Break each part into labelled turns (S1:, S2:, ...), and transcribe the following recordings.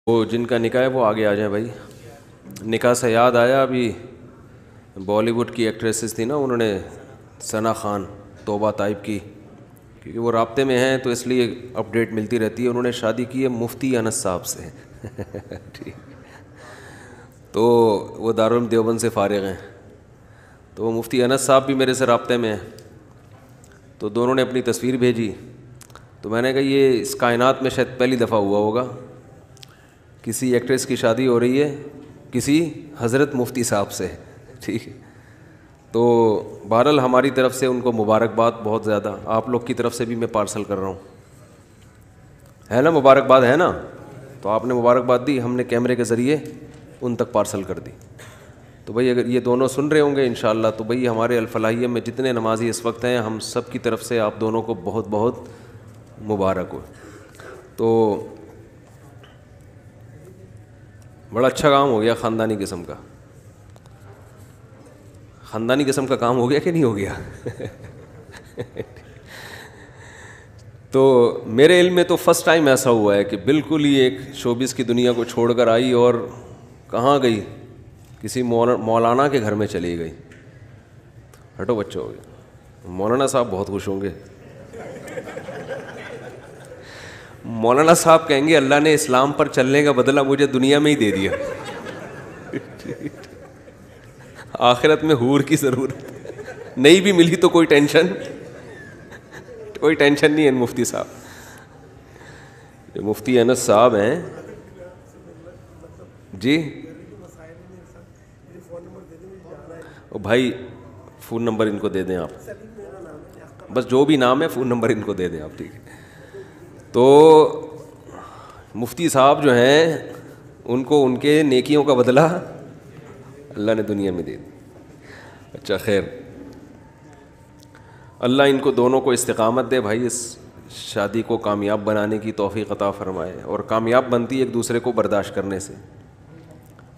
S1: وہ جن کا نکاح ہے وہ آگے آ جائیں بھائی. نکاح سے یاد آیا، ابھی بالی ووڈ کی ایکٹریسز تھی نا، انہوں نے ثنا خان توبہ طائب کی، کیونکہ وہ رابطے میں ہیں تو اس لیے اپڈیٹ ملتی رہتی ہے. انہوں نے شادی کی ہے مفتی انس صاحب سے ٹھیک، تو وہ دارالعلوم دیوبند سے فارغ ہیں، تو وہ مفتی انس صاحب بھی میرے سے رابطے میں ہیں. تو دونوں نے اپنی تصویر بھیجی، تو میں نے کہا یہ اس کائنات میں شاید پہلی دفعہ ہوا ہوگا کسی ایکٹریس کی شادی ہو رہی ہے کسی حضرت مفتی صاحب سے، ٹھیک ہے. تو بہرحال ہماری طرف سے ان کو مبارکباد بہت زیادہ، آپ لوگ کی طرف سے بھی میں پارسل کر رہا ہوں، ہے نا؟ مبارکباد ہے نا؟ تو آپ نے مبارکباد دی، ہم نے کیمرے کے ذریعے ان تک پارسل کر دی. تو بھئی اگر یہ دونوں سن رہے ہوں گے انشاءاللہ، تو بھئی ہمارے الفلاحیہ میں جتنے نمازی اس وقت ہیں، ہم سب کی طرف سے آپ دونوں کو بہت بہت مبارک ہو. تو بڑا اچھا کام ہو گیا، خاندانی قسم کا. خاندانی قسم کا کام ہو گیا کہ نہیں ہو گیا؟ تو میرے علم میں تو فرسٹ ٹائم ایسا ہوا ہے کہ بالکل ہی ایک شوبز کی دنیا کو چھوڑ کر آئی اور کہاں گئی؟ کسی مولانا کے گھر میں چلی گئی. ہٹو بچوں ہو گیا. مولانا صاحب بہت خوش ہوں گے. مولانا صاحب کہیں گے اللہ نے اسلام پر چلنے کا بدلہ مجھے دنیا میں ہی دے دیا، آخرت میں حور کی ضرورت نہیں بھی ملی تو کوئی ٹینشن نہیں ہے. مفتی صاحب، یہ مفتی انس صاحب ہیں جی. بھائی فون نمبر ان کو دے دیں آپ، بس جو بھی نام ہے فون نمبر ان کو دے دیں آپ، ٹھیک ہے. تو مفتی صاحب جو ہیں ان کو ان کے نیکیوں کا بدلہ اللہ نے دنیا میں دے دیا. اچھا خیر، اللہ ان کو دونوں کو استقامت دے بھائی، اس شادی کو کامیاب بنانے کی توفیق عطا فرمائے. اور کامیاب بنتی ایک دوسرے کو برداشت کرنے سے.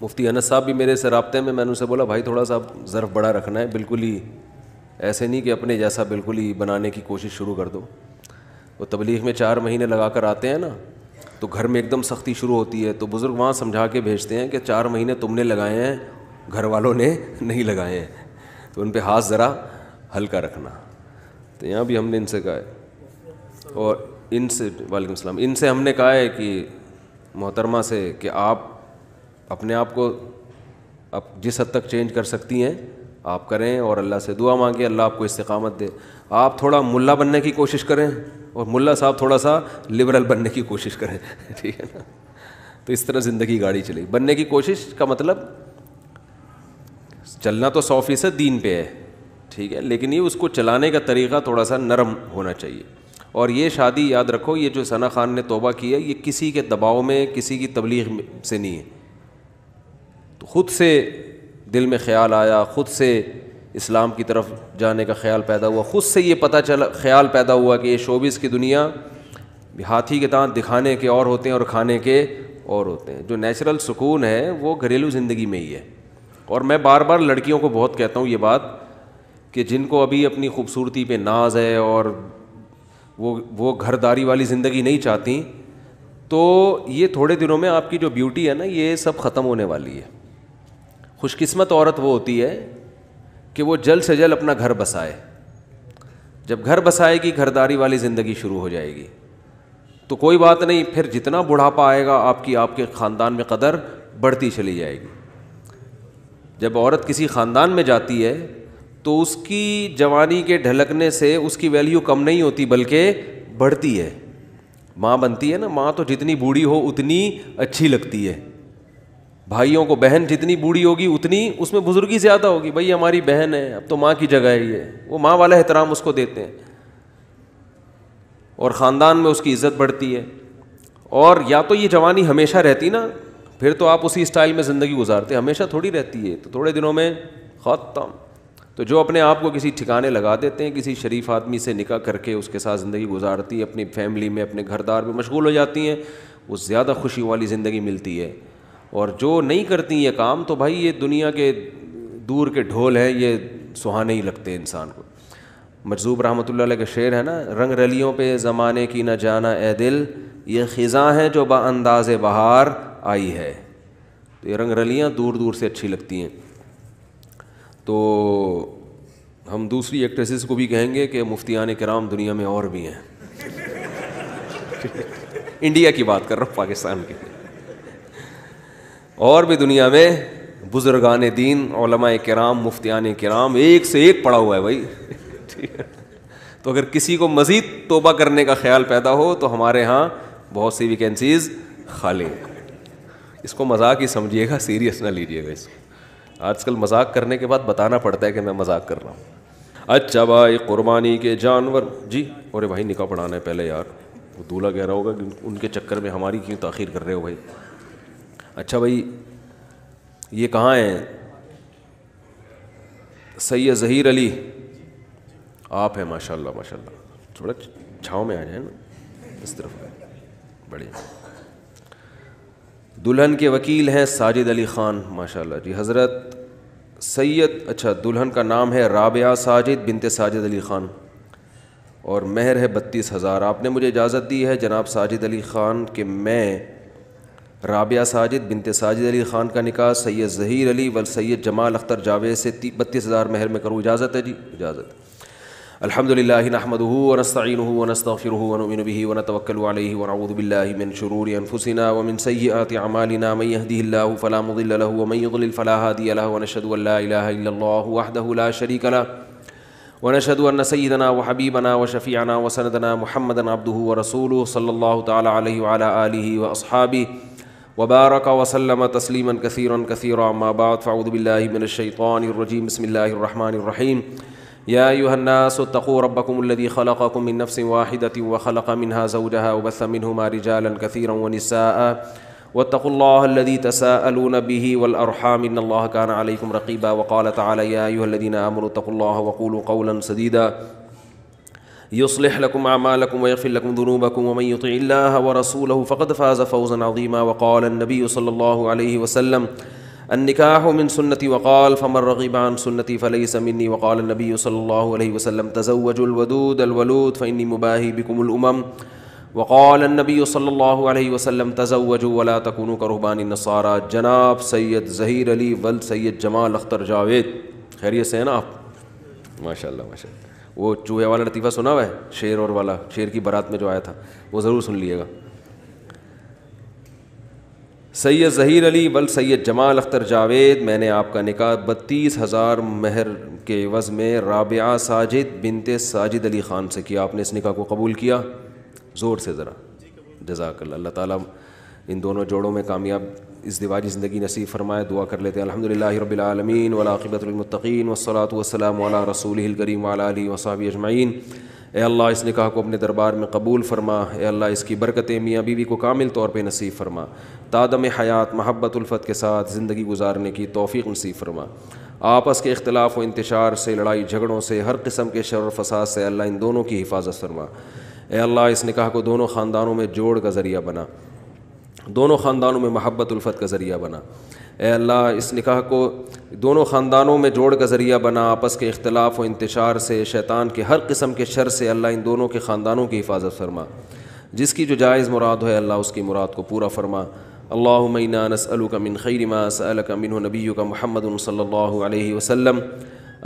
S1: مفتی انس صاحب بھی میرے سے رابطے میں، میں نے ان سے بولا بھائی تھوڑا سا ظرف بڑا رکھنا ہے، بالکل ہی ایسے نہیں کہ اپنے جیسا بالکل ہی بنانے کی کوشش شروع کر دو. وہ تبلیغ میں 4 مہینے لگا کر آتے ہیں نا، تو گھر میں ایک دم سختی شروع ہوتی ہے، تو بزرگ وہاں سمجھا کے بھیجتے ہیں کہ 4 مہینے تم نے لگائے ہیں، گھر والوں نے نہیں لگائے ہیں، تو ان پہ ہاتھ ذرا ہلکا رکھنا. تو یہاں بھی ہم نے ان سے کہا ہے، اور ان سے وعلیکم السلام، ان سے ہم نے کہا ہے کہ محترمہ سے کہ آپ اپنے آپ کو اب جس حد تک چینج کر سکتی ہیں آپ کریں، اور اللہ سے دعا مانگیں اللہ آپ کو استقامت دے. آپ تھوڑا ملا بننے کی کوشش کریں، اور ملا صاحب تھوڑا سا لبرل بننے کی کوشش کریں، ٹھیک ہے نا؟ تو اس طرح زندگی گاڑی چلے گی. بننے کی کوشش کا مطلب چلنا تو 100% دین پہ ہے، ٹھیک ہے، لیکن یہ اس کو چلانے کا طریقہ تھوڑا سا نرم ہونا چاہیے. اور یہ شادی یاد رکھو، یہ جو ثنا خان نے توبہ کی ہے، یہ کسی کے دباؤ میں، کسی کی تبلیغ سے نہیں ہے. تو خود سے دل میں خیال آیا، خود سے اسلام کی طرف جانے کا خیال پیدا ہوا، خود سے یہ پتہ چلا، خیال پیدا ہوا کہ یہ شوبز کی دنیا ہاتھی کے دانت دکھانے کے اور ہوتے ہیں اور کھانے کے اور ہوتے ہیں. جو نیچرل سکون ہے وہ گھریلو زندگی میں ہی ہے. اور میں بار بار لڑکیوں کو بہت کہتا ہوں یہ بات کہ جن کو ابھی اپنی خوبصورتی پہ ناز ہے اور وہ گھرداری والی زندگی نہیں چاہتی، تو یہ تھوڑے دنوں میں آپ کی جو بیوٹی ہے نا، یہ سب ختم ہونے والی ہے. خوش قسمت عورت وہ ہوتی ہے کہ وہ جلد سے جلد اپنا گھر بسائے. جب گھر بسائے گی، گھرداری والی زندگی شروع ہو جائے گی، تو کوئی بات نہیں، پھر جتنا بڑھاپا آئے گا آپ کے خاندان میں قدر بڑھتی چلی جائے گی. جب عورت کسی خاندان میں جاتی ہے تو اس کی جوانی کے ڈھلکنے سے اس کی ویلیو کم نہیں ہوتی بلکہ بڑھتی ہے. ماں بنتی ہے نا، ماں تو جتنی بوڑھی ہو اتنی اچھی لگتی ہے. بھائیوں کو بہن جتنی بوڑھی ہوگی اتنی اس میں بزرگی زیادہ ہوگی. بھائی ہماری بہن ہے، اب تو ماں کی جگہ ہی ہے، وہ ماں والا احترام اس کو دیتے ہیں، اور خاندان میں اس کی عزت بڑھتی ہے. اور یا تو یہ جوانی ہمیشہ رہتی نا، پھر تو آپ اسی اسٹائل میں زندگی گزارتے. ہمیشہ تھوڑی رہتی ہے، تو تھوڑے دنوں میں ختم. تو جو اپنے آپ کو کسی ٹھکانے لگا دیتے ہیں، کسی شریف آدمی سے نکاح کر کے اس کے ساتھ زندگی گزارتی، اپنی فیملی میں، اپنے گھر دار میں مشغول ہو جاتی ہیں، وہ زیادہ خوشی والی زندگی ملتی ہے. اور جو نہیں کرتی یہ کام، تو بھائی یہ دنیا کے دور کے ڈھول ہیں، یہ سہانے ہی لگتے ہیں انسان کو. مجذوب رحمۃ اللہ علیہ کا شعر ہے نا، رنگ رلیوں پہ زمانے کی نہ جانا اے دل، یہ خزاں ہیں جو با انداز بہار آئی ہے. تو یہ رنگ رلیاں دور دور سے اچھی لگتی ہیں. تو ہم دوسری ایکٹریسز کو بھی کہیں گے کہ مفتیان کرام دنیا میں اور بھی ہیں. انڈیا کی بات کر رہا ہوں, پاکستان کی. اور بھی دنیا میں بزرگان دین, علماء کرام, مفتیان کرام ایک سے ایک پڑا ہوا ہے بھائی. تو اگر کسی کو مزید توبہ کرنے کا خیال پیدا ہو تو ہمارے ہاں بہت سی ویکینسیز خالی ہیں. اس کو مذاق ہی سمجھیے گا, سیریس نہ لیجیے گا اس کو. آج کل مذاق کرنے کے بعد بتانا پڑتا ہے کہ میں مذاق کر رہا ہوں. اچھا بھائی, قربانی کے جانور. جی اور بھائی نکاح پڑھانا ہے پہلے یار. وہ دولہا کہہ رہا ہوگا کہ ان کے چکر میں ہماری کیوں تاخیر کر رہے ہو بھائی. اچھا بھائی, یہ کہاں ہیں؟ سید ظہیر علی آپ ہیں, ماشاء اللہ ماشاء اللہ. تھوڑا چھاؤں میں آ جائیں نا, اس طرف بڑھیا. دلہن کے وکیل ہیں ساجد علی خان, ماشاء اللہ جی. حضرت سید, اچھا دلہن کا نام ہے رابعہ ساجد بنت ساجد علی خان اور مہر ہے 32,000. آپ نے مجھے اجازت دی ہے جناب ساجد علی خان کہ میں رابعہ ساجد بنت ساجد علی خان کا نکاح سید ظہیر علی و سید جمال اختر جاوید سے 32,000 مہر میں کروں. اجازت ہے جی؟ اجازت. الحمدللہ نحمدہ ونستعینہ ونستغفرہ ونؤمن بہ ونتوکل علیہ ونعوذ باللہ من شرور انفسنا ومن سیئات اعمالنا من یہدہ اللہ فلا مضل له ومن یضلل فلا ہادی له ونشهد ان لا الہ الا اللہ وحدہ لا شریک له ونشهد ان سیدنا وحبیبنا وشفیعنا وسندنا محمدا عبدہ ورسولہ صلی اللہ تعالی علیہ وعلی آلہ واصحابہ وبارک وسلم تسلیما کثیرا کثیرا. اما بعد فاعوذ باللہ من الشیطان الرجیم. بسم اللہ الرحمن الرحیم. یا ایہا الناس اتقوا ربکم الذی خلقکم من نفس واحدۃ وخلق منها زوجها وبث منہما رجالا کثیرا ونساء واتقوا اللہ الذی تساءلون به والارحام ان اللہ کان علیکم رقیبا. وقال تعالی یا ایہا الذین آمنوا اتقوا اللہ وقولوا قولا سدیدا یصلح لکم اعمالکم ویغفر لکم ذنوبکم ومن یطع اللہ ورسولہ فقد فاز فوزا عظیما. وقال النبی صلی اللہ علیہ وسلم النکاح من سنتی وقال فمن رغب عن سنتی فلیس منی. وقال النبی صلی اللہ علیہ وسلم تزوجوا الودود الولود فانی مباہی بکم الامم. وقال النبی صلی اللہ علیہ وسلم تزوجوا ولا تکونوا کرہبان النصارى. جناب سید ظہیر علی ولد سید جمال اختر جاوید, خیریت سے ہیں نا آپ؟ ماشاء اللہ ماشاء اللہ. وہ چوہے والا لطیفہ سنا ہوا ہے, شیر اور والا, شیر کی بارات میں جو آیا تھا, وہ ضرور سن لیے گا. سید ظہیر علی ولد سید جمال اختر جاوید, میں نے آپ کا نکاح 32,000 مہر کے عوض میں رابعہ ساجد بنت ساجد علی خان سے کیا. آپ نے اس نکاح کو قبول کیا؟ زور سے ذرا. جزاک اللہ. اللہ تعالیٰ ان دونوں جوڑوں میں کامیاب ازدواجی زندگی نصیب فرمائے. دعا کر لیتے ہیں. الحمدللہ رب العالمین والعاقبۃ للمتقین والصلاۃ والسلام علی رسولہ الکریم وعلی آلہ وصحبہ اجمعین. اے اللہ اس نکاح کو اپنے دربار میں قبول فرما. اے اللہ اس کی برکتیں میاں بیوی کو کامل طور پہ نصیب فرما. تادم حیات محبت الفت کے ساتھ زندگی گزارنے کی توفیق نصیب فرما. آپس کے اختلاف و انتشار سے, لڑائی جھگڑوں سے, ہر قسم کے شر و فساد سے اللہ ان دونوں کی حفاظت فرما. اے اللہ اس نکاح کو دونوں خاندانوں میں جوڑ کا ذریعہ بنا, دونوں خاندانوں میں محبت الفت کا ذریعہ بنا. اے اللہ اس نکاح کو دونوں خاندانوں میں جوڑ کا ذریعہ بنا. آپس کے اختلاف و انتشار سے, شیطان کے ہر قسم کے شر سے اللہ ان دونوں کے خاندانوں کی حفاظت فرما. جس کی جو جائز مراد ہے اللہ اس کی مراد کو پورا فرما. اللہم انا نسألک من خیر ما سألک منہ نبیک محمد صلی اللہ علیہ وسلم.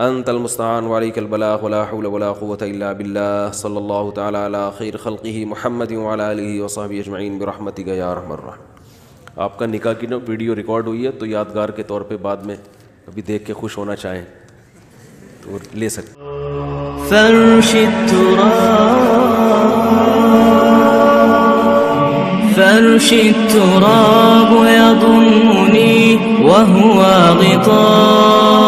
S1: انت المستعان وعلیک البلاغ ولا حول ولا قوة الا باللہ. صلی اللہ تعالی علی خیر خلقہ محمد وعلی آلہ وصحبہ اجمعین برحمتک یا ارحم الراحمین. آپ کا نکاح کی ویڈیو ریکارڈ ہوئی ہے تو یادگار کے طور پہ بعد میں کبھی دیکھ کے خوش ہونا چاہیں تو لے سکتے. فرش التراب يضمني وهو غطاء